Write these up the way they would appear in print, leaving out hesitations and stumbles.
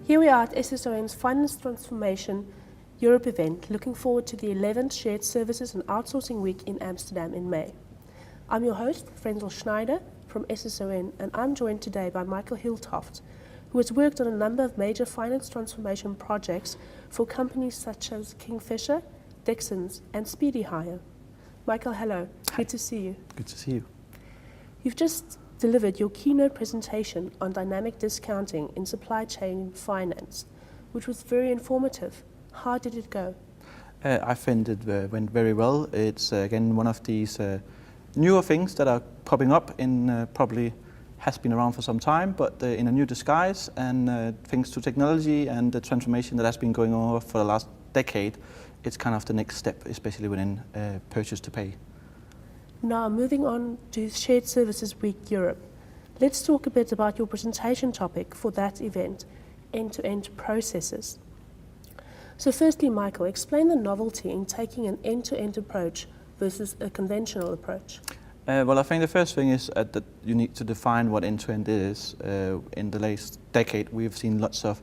Here we are at SSON's Finance Transformation Europe event, looking forward to the 11th Shared Services and Outsourcing Week in Amsterdam in May. I'm your host, Frenzl Schneider from SSON, and I'm joined today by Michael Hyltoft, who has worked on a number of major finance transformation projects for companies such as Kingfisher, Dixons and SpeedyHire. Michael, hello. Good to see you. Good to see you. You've just delivered your keynote presentation on dynamic discounting in supply chain finance, which was very informative. How did it go? I think it went very well. It's again one of these newer things that are popping up in probably has been around for some time, but in a new disguise, and thanks to technology and the transformation that has been going on for the last decade, it's kind of the next step, especially within purchase to pay. Now, moving on to Shared Services Week Europe, let's talk a bit about your presentation topic for that event, end-to-end processes. So firstly, Michael, explain the novelty in taking an end-to-end approach versus a conventional approach. Well, I think the first thing is that you need to define what end-to-end is. In the last decade, we've seen lots of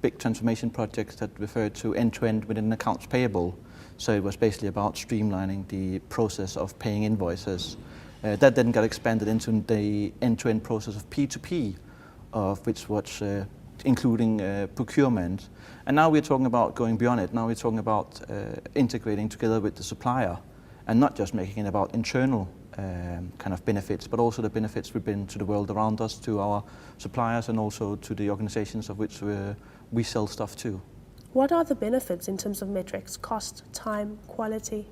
big transformation projects that refer to end-to-end within accounts payable. So it was basically about streamlining the process of paying invoices. That then got expanded into the end-to-end process of P2P, of which was including procurement. And now we're talking about going beyond it. Now we're talking about integrating together with the supplier, and not just making it about internal kind of benefits, but also the benefits we bring to the world around us, to our suppliers, and also to the organizations of which we sell stuff to. What are the benefits in terms of metrics? Cost, time, quality?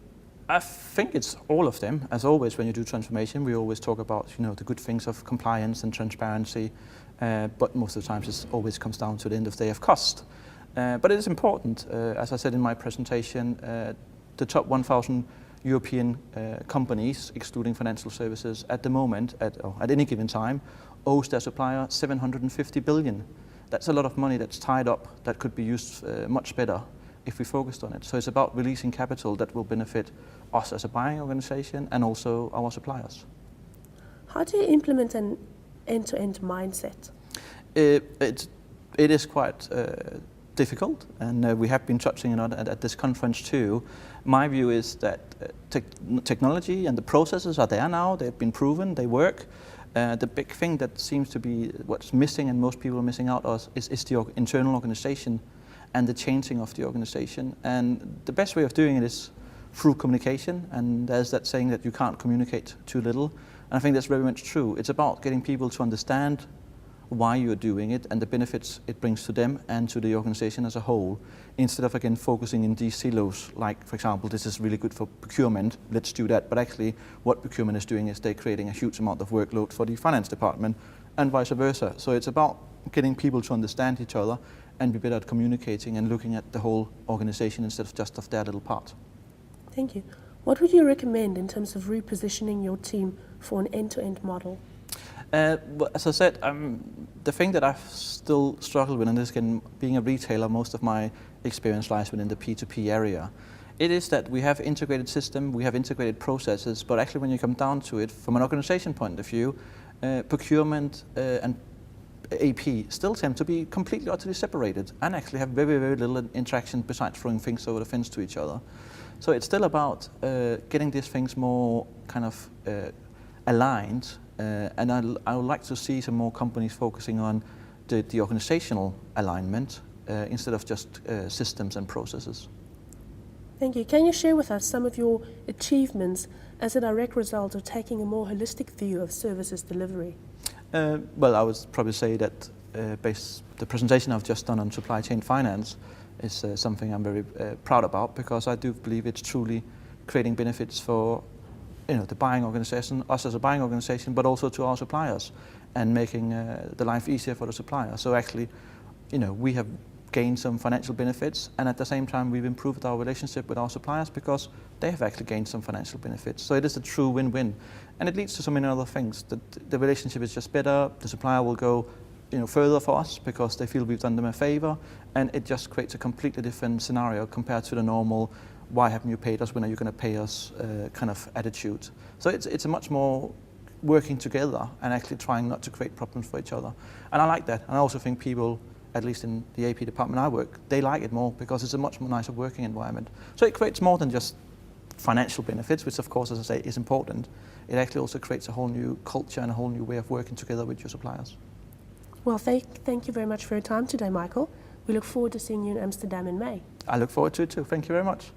I think it's all of them. As always, when you do transformation, we always talk about the good things of compliance and transparency, but most of the times it always comes down to the end of the day of cost. But it is important, as I said in my presentation, the top 1,000 European companies, excluding financial services, at the moment, at any given time, owes their supplier 750 billion. That's a lot of money that's tied up that could be used much better if we focused on it. So it's about releasing capital that will benefit us as a buying organization and also our suppliers. How do you implement an end-to-end mindset? It is quite difficult, and we have been touching on it at this conference too. My view is that technology and the processes are there now. They've been proven, they work. The big thing that seems to be what's missing, and most people are missing out on, is the internal organization and the changing of the organization. And the best way of doing it is through communication, and there's that saying that you can't communicate too little. And I think that's very much true. It's about getting people to understand why you're doing it and the benefits it brings to them and to the organization as a whole, instead of again focusing in these silos, like for example, this is really good for procurement, let's do that. But actually what procurement is doing is they're creating a huge amount of workload for the finance department and vice versa. So it's about getting people to understand each other and be better at communicating and looking at the whole organization instead of just of their little part. Thank you. What would you recommend in terms of repositioning your team for an end-to-end model? Well, as I said, the thing that I've still struggled with, and this again, being a retailer, most of my experience lies within the P2P area. It is that we have integrated system, we have integrated processes, but actually when you come down to it, from an organization point of view, procurement and AP still tend to be completely utterly separated and actually have very, very little interaction besides throwing things over the fence to each other. So it's still about getting these things more kind of aligned. And I would like to see some more companies focusing on the organizational alignment instead of just systems and processes. Thank you. Can you share with us some of your achievements as a direct result of taking a more holistic view of services delivery? Well, I would probably say that the presentation I've just done on supply chain finance is something I'm very proud about, because I do believe it's truly creating benefits for the buying organization, us as a buying organization, but also to our suppliers, and making the life easier for the supplier. So actually, we have gained some financial benefits, and at the same time we've improved our relationship with our suppliers because they have actually gained some financial benefits. So it is a true win-win, and it leads to so many other things. The relationship is just better, the supplier will go further for us because they feel we've done them a favor, and it just creates a completely different scenario compared to the normal why haven't you paid us, when are you going to pay us kind of attitude. So it's a much more working together and actually trying not to create problems for each other. And I like that. And I also think people at least in the AP department I work, they like it more because it's a much more nicer working environment. So it creates more than just financial benefits, which of course, as I say, is important. It actually also creates a whole new culture and a whole new way of working together with your suppliers. Well, thank you very much for your time today, Michael. We look forward to seeing you in Amsterdam in May. I look forward to it too. Thank you very much.